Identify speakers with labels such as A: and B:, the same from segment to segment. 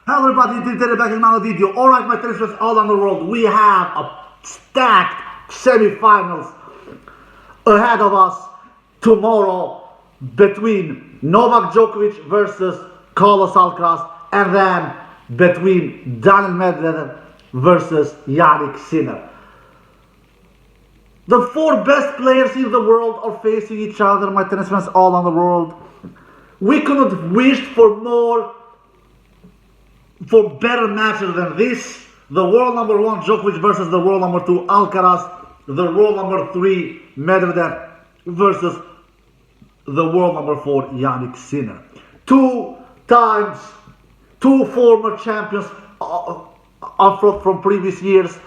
A: Hello everybody, it's back in another video. Alright my tennis friends all around the world, we have a stacked semi-finals ahead of us tomorrow between Novak Djokovic versus Carlos Alcaraz, and then between Daniel Medvedev versus Jannik Sinner. The four best players in the world are facing each other, my tennis friends all around the world. We couldn't wish for better matches than this. The world number one Djokovic versus the world number two Alcaraz. The world number three Medvedev versus the world number four Jannik Sinner. Two former champions from previous years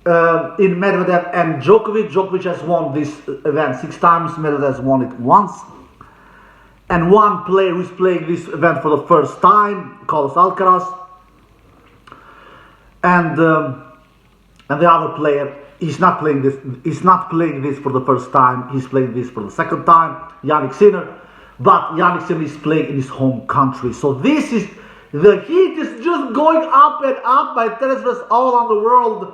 A: in Medvedev and Djokovic. Djokovic has won this event 6 times, Medvedev has won it once. And one player who's playing this event for the first time, Carlos Alcaraz. And the other player, he's not playing this for the first time, he's playing this for the second time, Jannik Sinner. But Jannik Sinner is playing in his home country. So the heat is just going up and up by tennis players all around the world.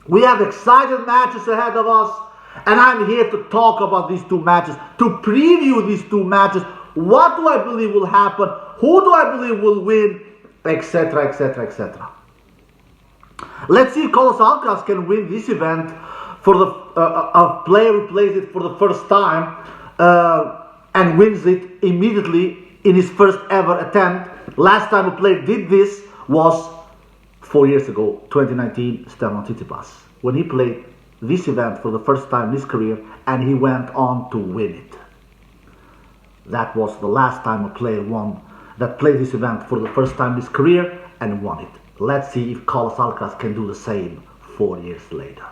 A: We have exciting matches ahead of us. And I'm here to talk about these two matches, to preview these two matches. What do I believe will happen? Who do I believe will win? Etc, etc, etc. Let's see if Carlos Alcaraz can win this event for a player who plays it for the first time and wins it immediately in his first ever attempt. Last time a player did this was 4 years ago, 2019, Stefanos Tsitsipas, when he played this event for the first time in his career and he went on to win it. That was the last time a player played this event for the first time in his career and won it. Let's see if Carlos Alcaraz can do the same 4 years later.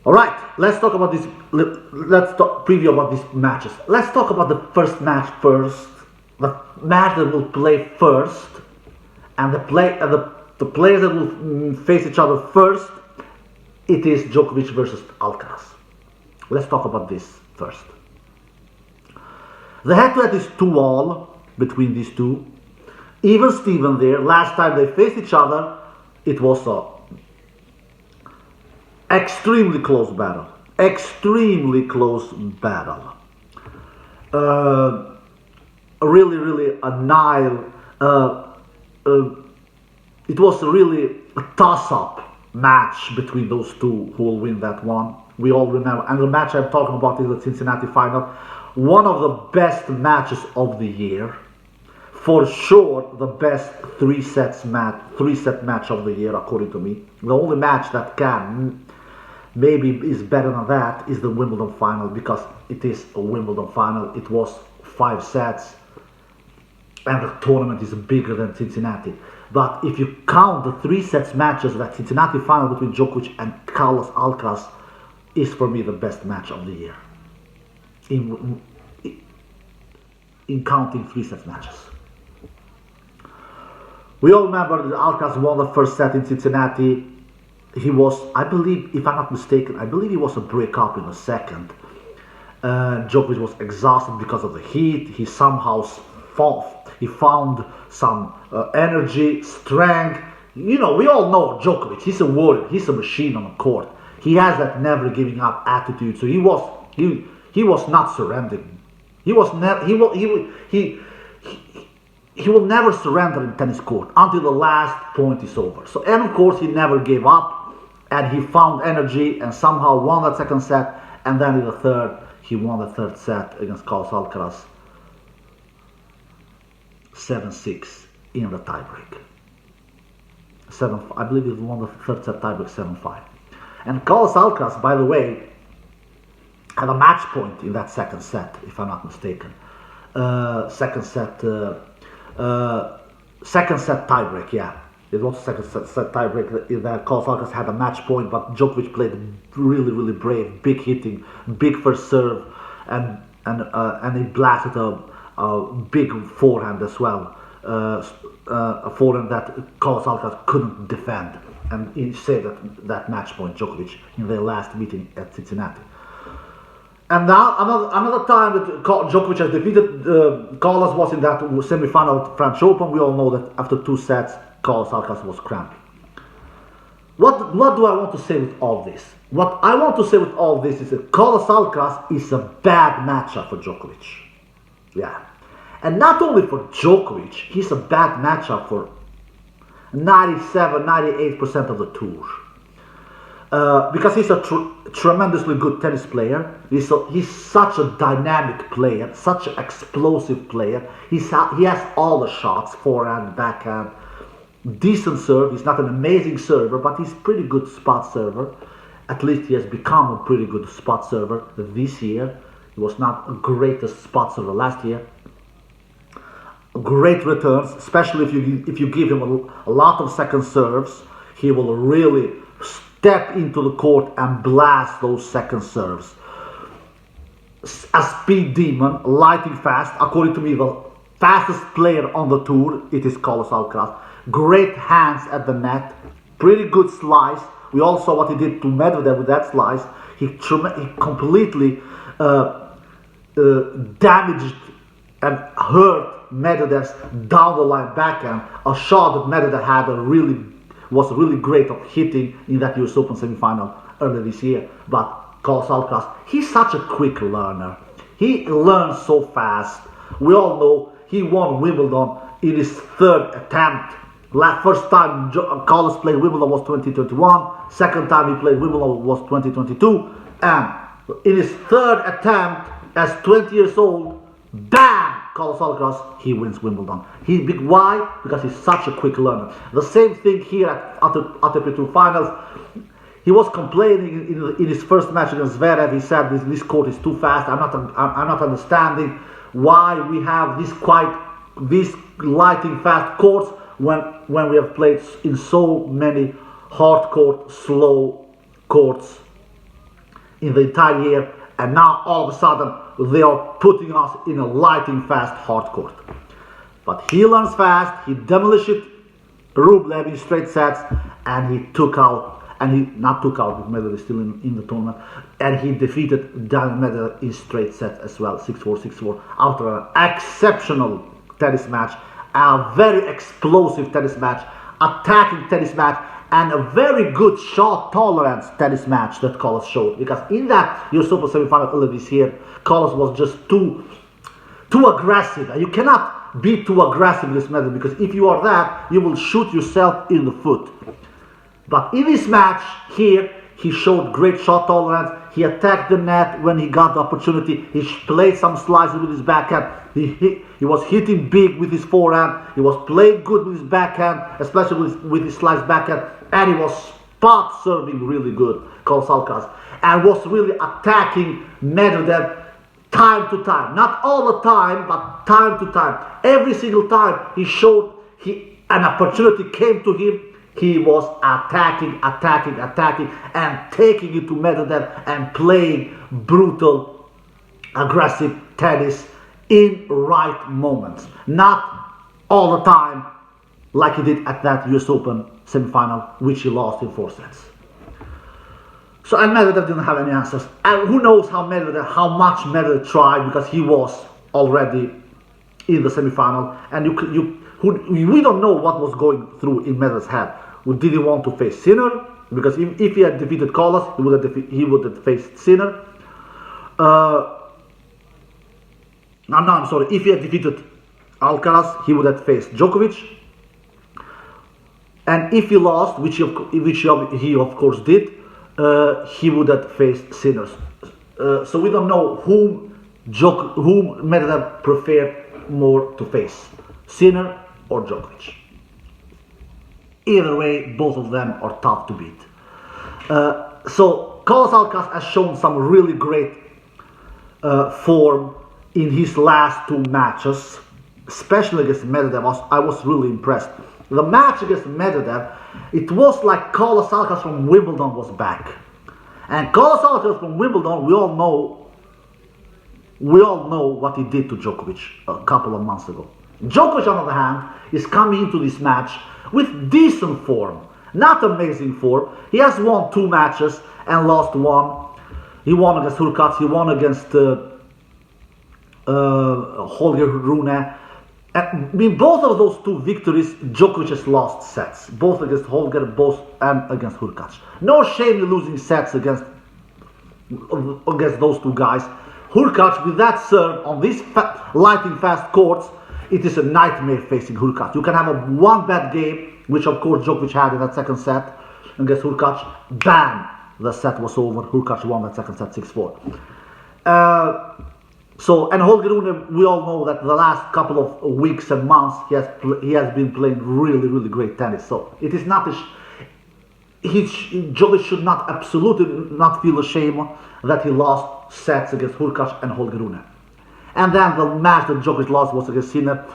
A: Alright, let's talk about this. Let's preview about these matches. Let's talk about the first match first. The match that will play first, and the players that will face each other first, it is Djokovic versus Alcaraz. Let's talk about this first. The head-to-head is 2-all between these two. Even Steven there, last time they faced each other, it was a extremely close battle. Extremely close battle. Really it was really a toss-up match between those two who will win that one. We all remember. And the match I'm talking about is the Cincinnati final. One of the best matches of the year. For sure, the best three-set match of the year, according to me. The only match that can maybe is better than that is the Wimbledon final, because it is a Wimbledon final. It was 5 sets, and the tournament is bigger than Cincinnati. But if you count the 3 sets matches, that Cincinnati final between Djokovic and Carlos Alcaraz is for me the best match of the year. In counting 3 sets matches. We all remember that Alcaraz won the first set in Cincinnati. He was, I believe, if I'm not mistaken, he was a break-up in the second. Djokovic was exhausted because of the heat. He somehow found some energy, strength. You know, we all know Djokovic. He's a warrior. He's a machine on the court. He has that never giving up attitude. So he was not surrendering. He will never surrender in tennis court until the last point is over. So, and of course, he never gave up, and he found energy and somehow won that second set. And then in the third, he won the third set against Carlos Alcaraz, 7-6 in the tiebreak. I believe he won the third set tiebreak 7-5. And Carlos Alcaraz, by the way, had a match point in that second set, if I'm not mistaken. Second set tiebreak, yeah. It was second set tiebreak that Carlos Alcaraz had a match point, but Djokovic played really brave, big hitting, big first serve, and he blasted a big forehand as well, a forehand that Carlos Alcaraz couldn't defend, and he saved that match point, Djokovic, in their last meeting at Cincinnati. And now another time that Djokovic has defeated Carlos was in that semi-final of French Open. We all know that after 2 sets, Carlos Alcaraz was cramping. What do I want to say with all this? What I want to say with all this is that Carlos Alcaraz is a bad matchup for Djokovic. Yeah. And not only for Djokovic, he's a bad matchup for 97-98% of the tour. Because he's a tremendously good tennis player. He's such a dynamic player, such an explosive player. He has all the shots, forehand, backhand, decent serve. He's not an amazing server, but he's pretty good spot server. At least he has become a pretty good spot server this year. He was not the greatest spot server last year. Great returns, especially if you give him a lot of second serves. He will really step into the court and blast those second serves. A speed demon, lightning fast. According to me, the fastest player on the tour, it is Carlos Alcaraz. Great hands at the net, pretty good slice. We all saw what he did to Medvedev with that slice. He completely damaged and hurt Medvedev's down the line backhand. A shot that Medvedev had was really great of hitting in that US Open semi-final earlier this year. But Carlos Alcaraz, he's such a quick learner. He learns so fast. We all know he won Wimbledon in his 3rd attempt. First time Carlos played Wimbledon was 2021. Second time he played Wimbledon was 2022. And in his 3rd attempt, as 20 years old, bam! Carlos Alcaraz, he wins Wimbledon. Why? Because he's such a quick learner. The same thing here at ATP Tour Finals. He was complaining in his first match against Zverev. He said this court is too fast. I'm not understanding why we have these lightning fast courts when we have played in so many hard court, slow courts in the entire year, and now all of a sudden they are putting us in a lightning fast hard court. But he learns fast. He demolished Rublev in straight sets, and he not took out, because Medvedev is still in the tournament, and he defeated Daniel Medvedev in straight sets as well, 6-4, 6-4, after an exceptional tennis match, a very explosive tennis match, attacking tennis match, and a very good shot tolerance tennis match that Carlos showed. Because in that US Open semi-final earlier this year, Carlos was just too aggressive. You cannot be too aggressive in this method, because if you are that, you will shoot yourself in the foot. But in this match here, he showed great shot tolerance. He attacked the net when he got the opportunity. He played some slices with his backhand. He was hitting big with his forehand. He was playing good with his backhand, especially with his slice backhand. And he was spot serving really good, Carlos Alcaraz. And was really attacking Medvedev time to time. Not all the time, but time to time. Every single time he showed an opportunity came to him, he was attacking, and taking it to Medvedev and playing brutal, aggressive tennis in right moments. Not all the time like he did at that US Open semi-final, which he lost in 4 sets. So, and Medvedev didn't have any answers. And who knows how much Medvedev tried, because he was already in the semi-final. And we don't know what was going through in Medvedev's head. Did he want to face Sinner? Because if he had defeated Carlos, he would have faced Sinner. I'm sorry. If he had defeated Alcaraz, he would have faced Djokovic. And if he lost, which he of course did, he would have faced Sinner. So we don't know whom Medvedev preferred more to face, Sinner or Djokovic. Either way, both of them are tough to beat. So Carlos Alcaraz has shown some really great form in his last 2 matches, especially against Medvedev. I was really impressed. The match against Medvedev, it was like Carlos Alcaraz from Wimbledon was back. And Carlos Alcaraz from Wimbledon, we all know what he did to Djokovic a couple of months ago. Djokovic, on the other hand, is coming into this match with decent form, not amazing form. He has won 2 matches and lost 1. He won against Hurkacz. He won against Holger Rune. I mean, both of those two victories, Djokovic has lost sets. Both against Holger, both and against Hurkacz. No shame in losing sets against those two guys. Hurkacz, with that serve on these lightning fast courts, it is a nightmare facing Hurkacz. You can have one bad game, which of course Djokovic had in that second set against Hurkacz. Bam! The set was over. Hurkacz won that second set 6-4. And Holger Rune, we all know that the last couple of weeks and months he has been playing really, really great tennis. So it is not Djokovic should absolutely not feel ashamed that he lost sets against Hurkacz and Holger Rune. And then the match that Djokovic lost was against Sinner.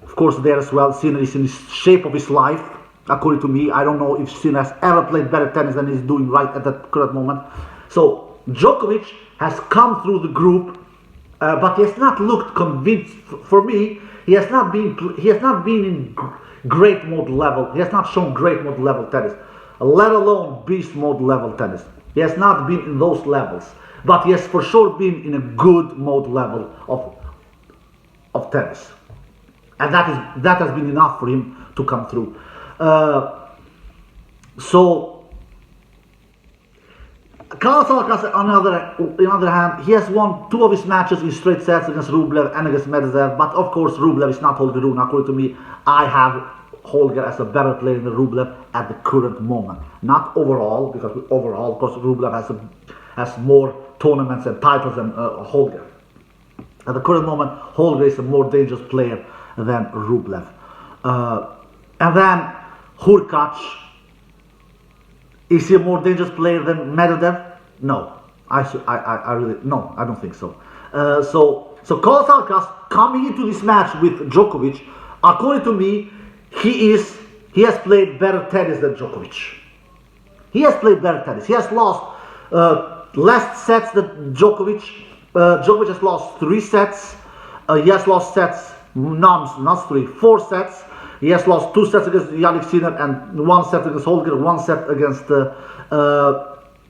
A: Of course, there as well, Sinner is in the shape of his life, according to me. I don't know if Sinner has ever played better tennis than he's doing right at that current moment. So Djokovic has come through the group, but he has not looked convinced. For me, he has not been in great mode level. He has not shown great mode level tennis, let alone beast mode level tennis. He has not been in those levels, but he has for sure been in a good mode level of tennis, and that has been enough for him to come through. So Carlos Alcaraz, on the other hand, he has won 2 of his matches in straight sets against Rublev and against Medvedev. But of course, Rublev is not Holger Rune. According to me, I have Holger as a better player than Rublev at the current moment. Not overall, because overall, of course, Rublev has more tournaments and titles than Holger. At the current moment, Holger is a more dangerous player than Rublev. And then Hurkacz, is he a more dangerous player than Medvedev? No, I don't think so. So Carlos Alcaraz coming into this match with Djokovic, according to me, he has played better tennis than Djokovic. He has played better tennis. He has lost less sets than Djokovic. Djokovic has lost 3 sets. He has lost sets, not 3, 4 sets. He has lost 2 sets against Jannik Sinner and 1 set against Holger, 1 set against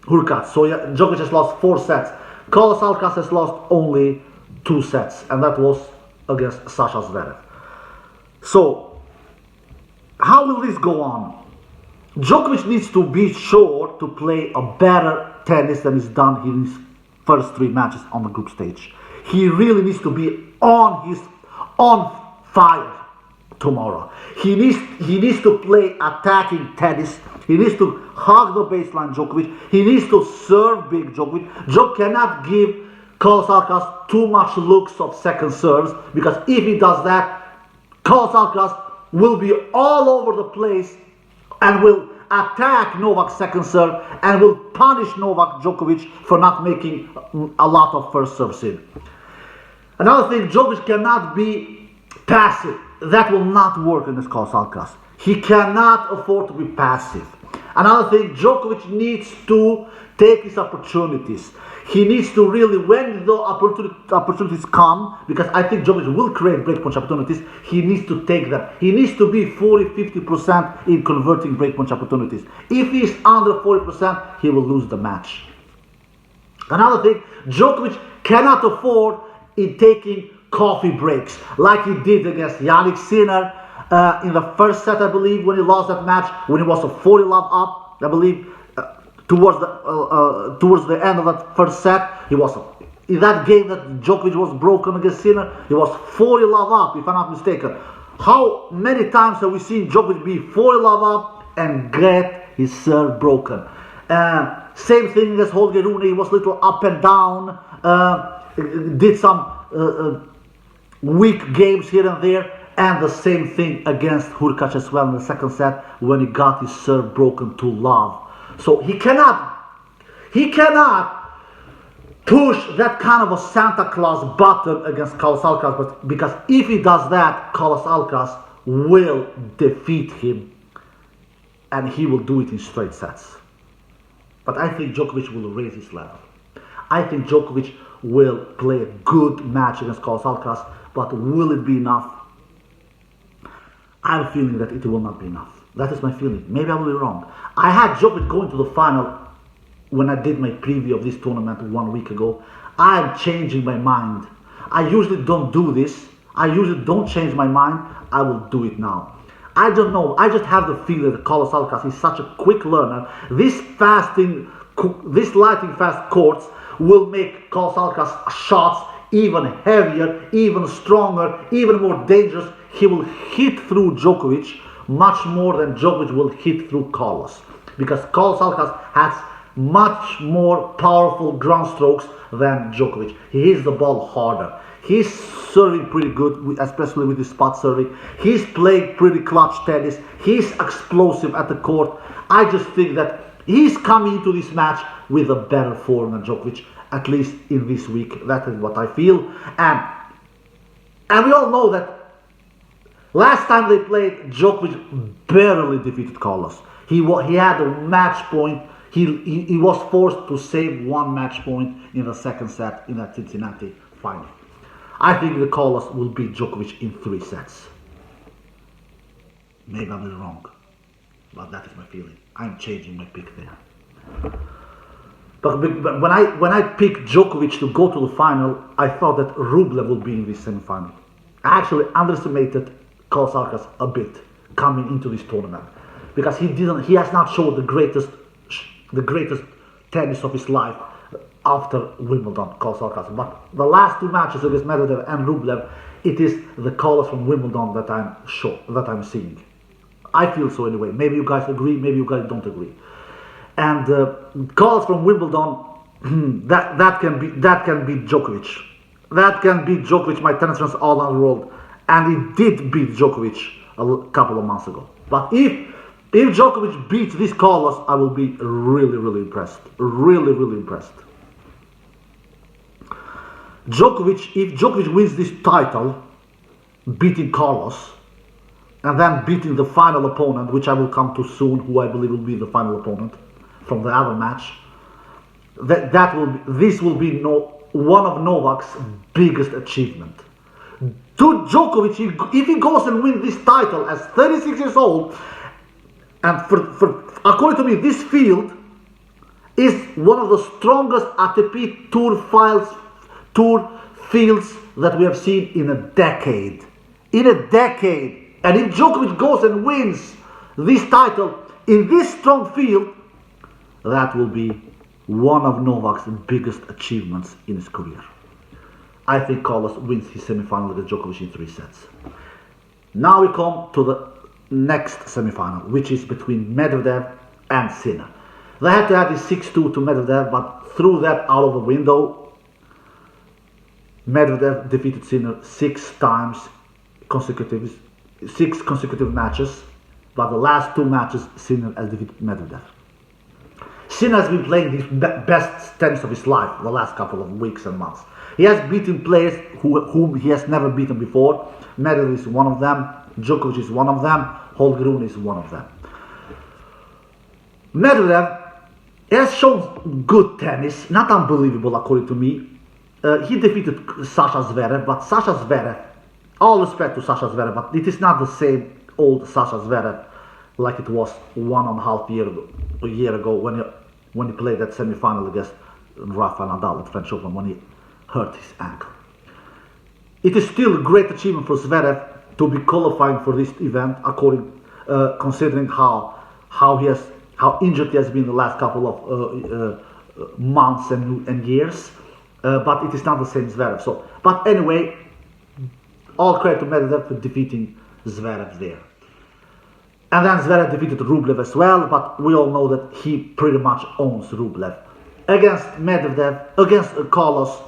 A: Hurkacz. So Djokovic has lost 4 sets. Carlos Alcaraz has lost only 2 sets, and that was against Sasha Zverev. So, how will this go on? Djokovic needs to be sure to play a better tennis than he's done in his first 3 matches on the group stage. He really needs to be on fire tomorrow. He needs to play attacking tennis. He needs to hug the baseline Djokovic. He needs to serve big Djokovic. Djokovic cannot give Carlos Alcaraz too much looks of second serves, because if he does that, Carlos Alcaraz will be all over the place and will attack Novak's second serve and will punish Novak Djokovic for not making a lot of first serves in. Another thing, Djokovic cannot be passive. That will not work against Carlos Alcaraz. He cannot afford to be passive. Another thing, Djokovic needs to take his opportunities. He needs to really, when the opportunities come, because I think Djokovic will create breakpoint opportunities, he needs to take them. He needs to be 40-50% in converting breakpoint opportunities. If he is under 40%, he will lose the match. Another thing, Djokovic cannot afford in taking coffee breaks like he did against Jannik Sinner in the first set, I believe, when he lost that match, when he was a 40 love up, I believe, towards the end of that first set. He was in that game that Djokovic was broken against Sinner. He was 40 love up, if I'm not mistaken. How many times have we seen Djokovic be 40 love up and get his serve broken? Same thing as Holger Rune. He was a little up and down, did some weak games here and there, and the same thing against Hurkacz as well in the second set when he got his serve broken to love. So he cannot push that kind of a Santa Claus button against Carlos Alcaraz, but because if he does that, Carlos Alcaraz will defeat him, and he will do it in straight sets. But I think Djokovic will raise his level. I think Djokovic will play a good match against Carlos Alcaraz, but will it be enough? I have a feeling that it will not be enough. That is my feeling. Maybe I will be wrong. I had Djokovic going to the final when I did my preview of this tournament 1 week ago, I'm changing my mind. I usually don't do this. I usually don't change my mind. I will do it now. I don't know. I just have the feeling that Carlos Alcaraz is such a quick learner. This lightning fast courts will make Carlos Alcaraz shots even heavier, even stronger, even more dangerous. He will hit through Djokovic much more than Djokovic will hit through Carlos, because Carlos Alcaraz has much more powerful ground strokes than Djokovic. He hits the ball harder. He's serving pretty good, especially with his spot serving. He's playing pretty clutch tennis. He's explosive at the court. I just think that he's coming into this match with a better form than Djokovic, at least in this week. That is what I feel. And we all know that last time they played, Djokovic barely defeated Carlos. He had a match point. He was forced to save one match point in the second set in that Cincinnati final. I think that Carlos will beat Djokovic in 3 sets. Maybe I'm wrong, but that is my feeling. I'm changing my pick there. But when I picked Djokovic to go to the final, I thought that Rublev would be in this semifinal. I actually underestimated Carlos Alcaraz a bit coming into this tournament, because he has not shown the greatest tennis of his life after Wimbledon, Carlos Alcaraz. But the last 2 matches against Medvedev and Rublev, it is the Carlos from Wimbledon that I'm seeing. I feel so anyway. Maybe you guys agree, maybe you guys don't agree. And Carlos from Wimbledon, that can beat Djokovic. That can beat Djokovic, my tennis friends all around the world. And he did beat Djokovic a couple of months ago. But if Djokovic beats this Carlos, I will be really, really impressed. Really, really impressed. If Djokovic wins this title, beating Carlos, and then beating the final opponent, which I will come to soon, who I believe will be the final opponent from the other match, this will be one of Novak's biggest achievement. To Djokovic, if he goes and wins this title as 36 years old, and according to me, this field is one of the strongest ATP Tour fields that we have seen in a decade. In a decade. And if Djokovic goes and wins this title in this strong field, that will be one of Novak's biggest achievements in his career. I think Carlos wins his semifinal against Djokovic in 3 sets. Now we come to the next semifinal, which is between Medvedev and Sinner. They had to add this 6-2 to Medvedev, but threw that out of the window. Medvedev defeated Sinner 6 consecutive matches, but the last 2 matches Sinner has defeated Medvedev. Sinner has been playing his best tennis of his life the last couple of weeks and months. He has beaten players whom he has never beaten before. Medvedev is one of them. Djokovic is one of them. Holmgren is one of them. Medvedev has shown good tennis, not unbelievable according to me. He defeated Sasha Zverev, but Sasha Zverev, all respect to Sasha Zverev, but it is not the same old Sasha Zverev like it was 1.5 year ago when he played that semi-final against Rafael Nadal at French Open when he hurt his ankle. It is still a great achievement for Zverev to be qualifying for this event, considering how injured he has been the last couple of months and years. But it is not the same Zverev. But anyway, all credit to Medvedev for defeating Zverev there. And then Zverev defeated Rublev as well, but we all know that he pretty much owns Rublev. Against Medvedev, against Carlos,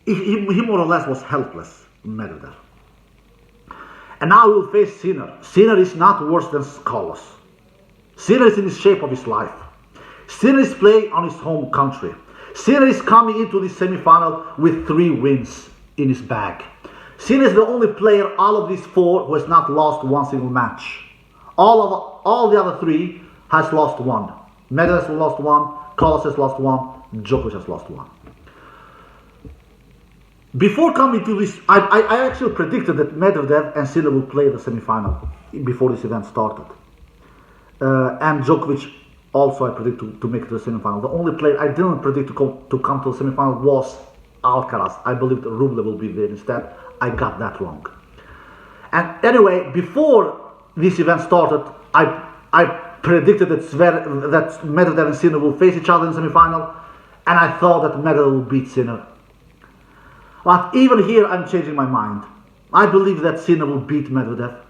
A: he more or less was helpless, Medvedev. And now he will face Sinner. Sinner is not worse than Carlos. Sinner is in the shape of his life. Sinner is playing on his home country. Sinner is coming into this semi-final with 3 wins in his bag. Sinner is the only player out of these 4 who has not lost one single match. All the other 3 has lost 1. Medvedev has lost 1, Carlos has lost 1, Djokovic has lost 1. Before coming to this, I actually predicted that Medvedev and Sinner would play the semi-final before this event started. And Djokovic also I predict to make it to the semifinal. The only player I didn't predict to come to the semifinal was Alcaraz. I believed Rublev will be there instead. I got that wrong. And anyway, before this event started, I predicted that Medvedev and Sinner will face each other in the semifinal, and I thought that Medvedev will beat Sinner. But even here, I'm changing my mind. I believe that Sinner will beat Medvedev.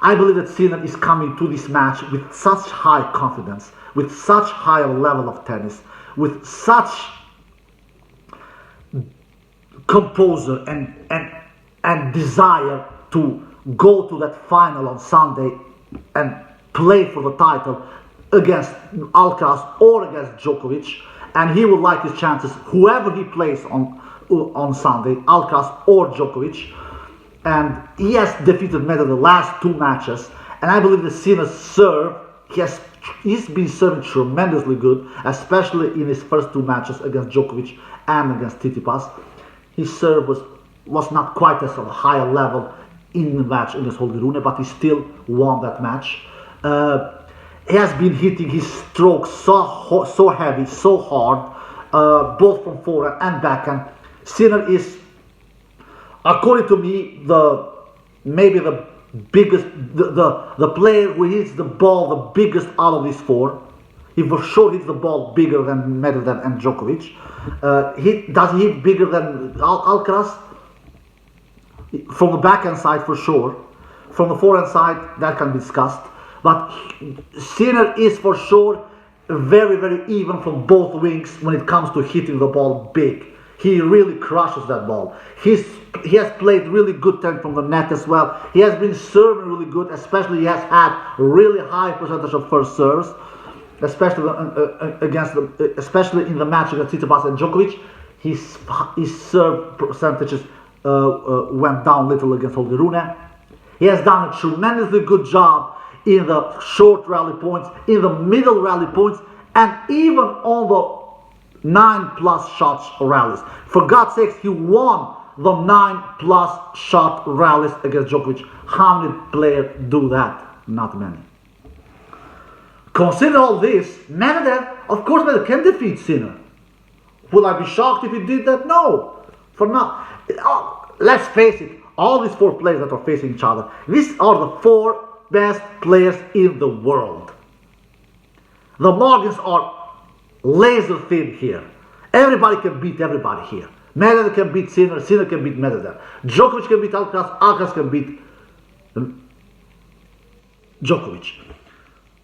A: I believe that Sinner is coming to this match with such high confidence, with such high level of tennis, with such composure and desire to go to that final on Sunday and play for the title against Alcaraz or against Djokovic, and he would like his chances whoever he plays on Sunday, Alcaraz or Djokovic. And he has defeated Medvedev the last two matches, and I believe the Sinner's serve, he's been serving tremendously good, especially in his first two matches against Djokovic and against Tsitsipas. His serve was not quite as of a higher level in the match against Holger, but he still won that match. He has been hitting his strokes so heavy, so hard, both from forehand and backhand. Sinner is, according to me, maybe the biggest, the player who hits the ball the biggest out of these four. He for sure hits the ball bigger than Medvedev and Djokovic. Does he hit bigger than Alcaraz? From the backhand side, for sure. From the forehand side, that can be discussed. But Sinner is for sure very, very even from both wings when it comes to hitting the ball big. He really crushes that ball. He has played really good tennis from the net as well. He has been serving really good, especially he has had really high percentage of first serves, especially especially in the match against Tsitsipas and Djokovic. His serve percentages went down little against Holger. He has done a tremendously good job in the short rally points, in the middle rally points, and even on the 9+ shots rallies. For God's sakes, he won the 9+ shot rallies against Djokovic. How many players do that? Not many. Consider all this, Medvedev, of course Medvedev can defeat Sinner. Will I be shocked if he did that? No. For now, let's face it, all these four players that are facing each other, these are the four best players in the world. The margins are laser thin here. Everybody can beat everybody here. Medvedev can beat Sinner, Sinner can beat Medvedev. Djokovic can beat Alcaraz, Alcaraz can beat Djokovic.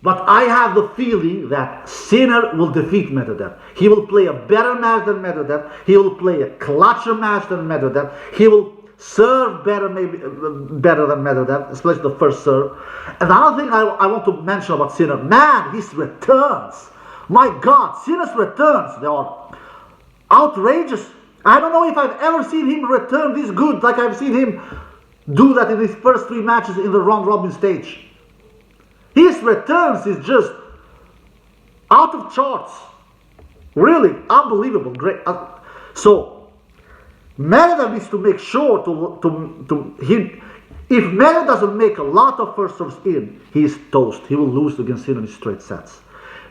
A: But I have the feeling that Sinner will defeat Medvedev. He will play a better match than Medvedev. He will play a clutcher match than Medvedev. He will serve better, maybe better than Medvedev, especially the first serve. And another thing I want to mention about Sinner, man, his returns. My God, Sinner's returns, they are outrageous. I don't know if I've ever seen him return this good, like I've seen him do that in his first three matches in the round-robin stage. His returns is just out of charts. Really unbelievable, great. So Medvedev needs to make sure to him. If Medvedev doesn't make a lot of first serves in, he's toast. He will lose against Sinner in straight sets.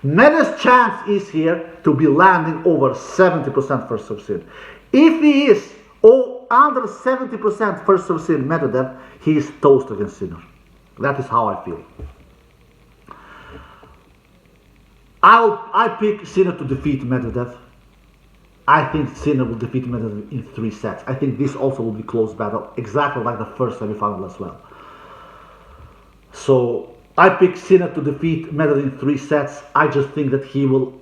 A: Medvedev's chance is here to be landing over 70% first serve in. If he is under 70% first serve in Medvedev, he is toast against Sinner. That is how I feel. I pick Sinner to defeat Medvedev. I think Sinner will defeat Medvedev in 3 sets. I think this also will be close battle, exactly like the first semi-final as well. So I pick Sinner to defeat Medvedev in 3 sets. I just think that he will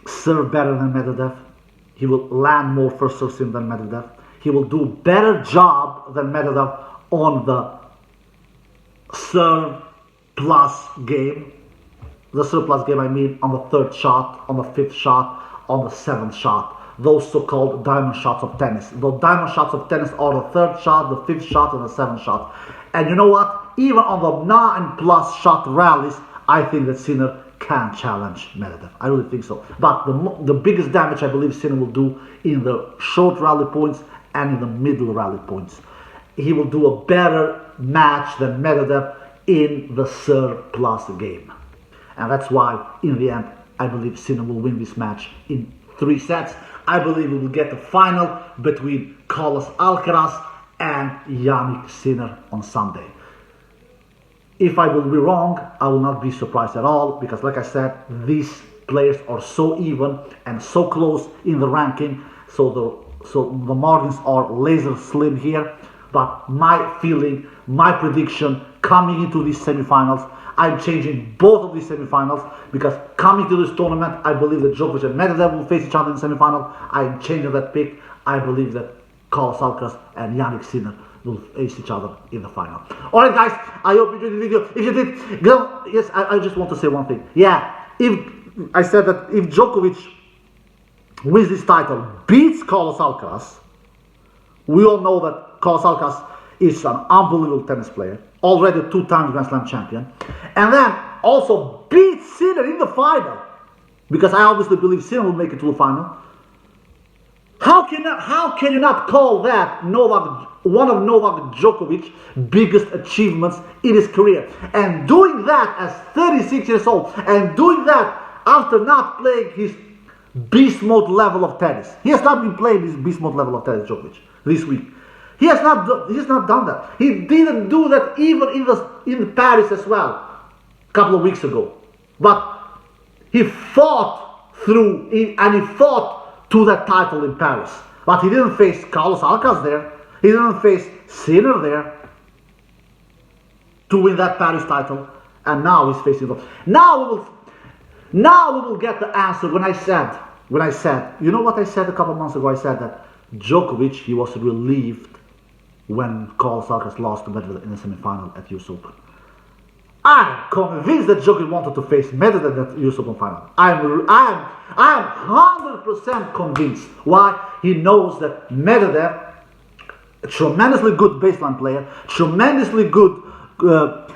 A: serve better than Medvedev. He will land more first serves in than Medvedev. He will do a better job than Medvedev on the serve plus game. The serve plus game, I mean on the 3rd shot, on the 5th shot, on the 7th shot. Those so-called diamond shots of tennis. The diamond shots of tennis are the 3rd shot, the 5th shot, and the 7th shot. And you know what? Even on the 9+ shot rallies, I think that Sinner can challenge Medvedev. I really think so. But the biggest damage I believe Sinner will do in the short rally points and in the middle rally points. He will do a better match than Medvedev in the serve plus game. And that's why, in the end, I believe Sinner will win this match in 3 sets. I believe we will get the final between Carlos Alcaraz and Jannik Sinner on Sunday. If I will be wrong, I will not be surprised at all, because like I said, these players are so even and so close in the ranking, so the margins are laser slim here. But my feeling, my prediction coming into these semifinals, I'm changing both of these semifinals, because coming to this tournament, I believe that Djokovic and Medvedev will face each other in the semifinal. I'm changing that pick. I believe that Carlos Alcaraz and Jannik Sinner will face each other in the final. Alright guys, I hope you enjoyed the video. If you did, yes, I just want to say one thing. Yeah, I said that if Djokovic wins this title, beats Carlos Alcaraz, we all know that Carlos Alcaraz is an unbelievable tennis player, already a 2-time Grand Slam champion, and then also beats Sinner in the final, because I obviously believe Sinner will make it to the final. How can you not call that one of Novak Djokovic's biggest achievements in his career? And doing that as 36 years old, and doing that after not playing his beast mode level of tennis. He has not been playing his beast mode level of tennis, Djokovic, this week. He has not done that. He didn't do that even in Paris as well, a couple of weeks ago. But he fought through, and he fought to that title in Paris. But he didn't face Carlos Alcaraz there. He didn't face Sinner there to win that Paris title. And now he's facing them. Now we will get the answer when I said, you know what I said a couple of months ago? I said that Djokovic, he was relieved when Carlos Alcaraz lost to Medvedev in the semifinal at US Open. I'm convinced that Djokovic wanted to face Medvedev at US Open final. I'm 100% convinced. Why? He knows that Medvedev, a tremendously good baseline player, tremendously good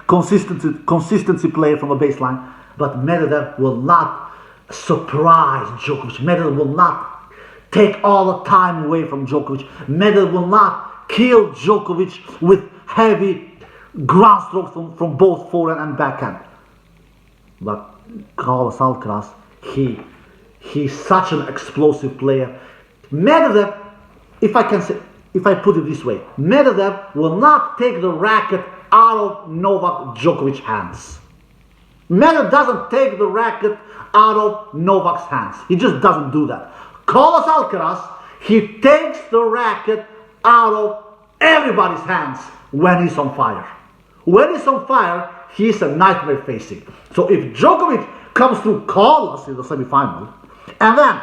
A: consistency player from the baseline, but Medvedev will not surprise Djokovic. Medvedev will not take all the time away from Djokovic. Medvedev will not kill Djokovic with heavy ground strokes from both forehand and backhand. But Carlos Alcaraz, he's such an explosive player. Medvedev, if I put it this way, Medvedev will not take the racket out of Novak Djokovic's hands. Medvedev doesn't take the racket out of Novak's hands. He just doesn't do that. Carlos Alcaraz, he takes the racket out of everybody's hands when he's on fire. When he's on fire, he's a nightmare facing. So if Djokovic comes through Carlos in the semi-final, and then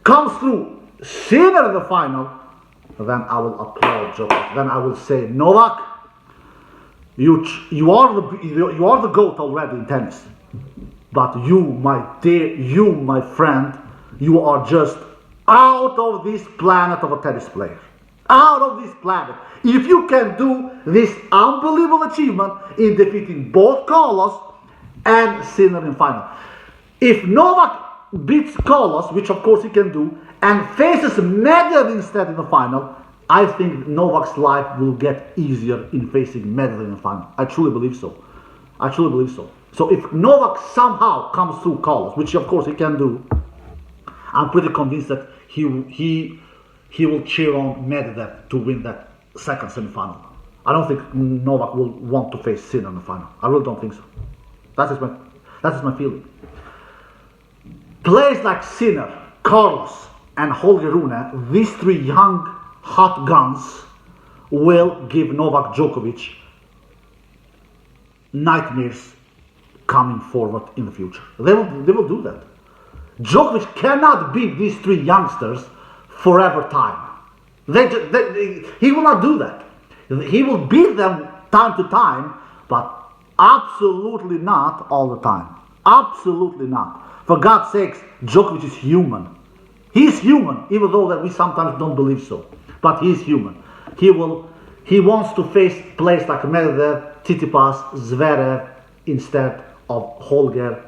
A: comes through Sinner in the final, then I will applaud Djokovic. Then I will say, Novak, you are the GOAT already in tennis. But you, my friend, you are just out of this planet of a tennis player. Out of this planet. If you can do this unbelievable achievement in defeating both Carlos and Sinner in final. If Novak beats Carlos, which of course he can do, and faces Medvedev instead in the final, I think Novak's life will get easier in facing Medvedev in the final. I truly believe so. I truly believe so. So if Novak somehow comes through Carlos, which of course he can do, I'm pretty convinced that he will cheer on Medvedev to win that second semi-final. I don't think Novak will want to face Sinner in the final. I really don't think so. That is my feeling. Players like Sinner, Carlos, and Holger Rune, these three young hot guns, will give Novak Djokovic nightmares coming forward in the future. They will do that. Djokovic cannot beat these three youngsters forever time. He will not do that. He will beat them time to time, but absolutely not all the time. Absolutely not. For God's sakes, Djokovic is human. He's human, even though that we sometimes don't believe so. But he's human. He wants to face players like Medvedev, Tsitsipas, Zverev instead of Holger,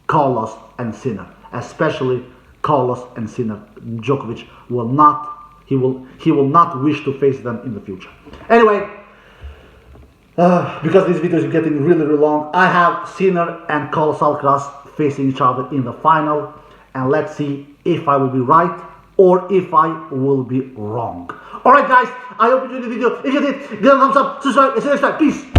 A: Carlos, and Sinner. Especially Carlos and Sinner. Djokovic will not. He will not wish to face them in the future. Anyway, Because this video is getting really, really long, I have Sinner and Carlos Alcaraz facing each other in the final, and let's see if I will be right or if I will be wrong. Alright guys, I hope you enjoyed the video. If you did, give it a thumbs up, subscribe, and see you next time. Peace!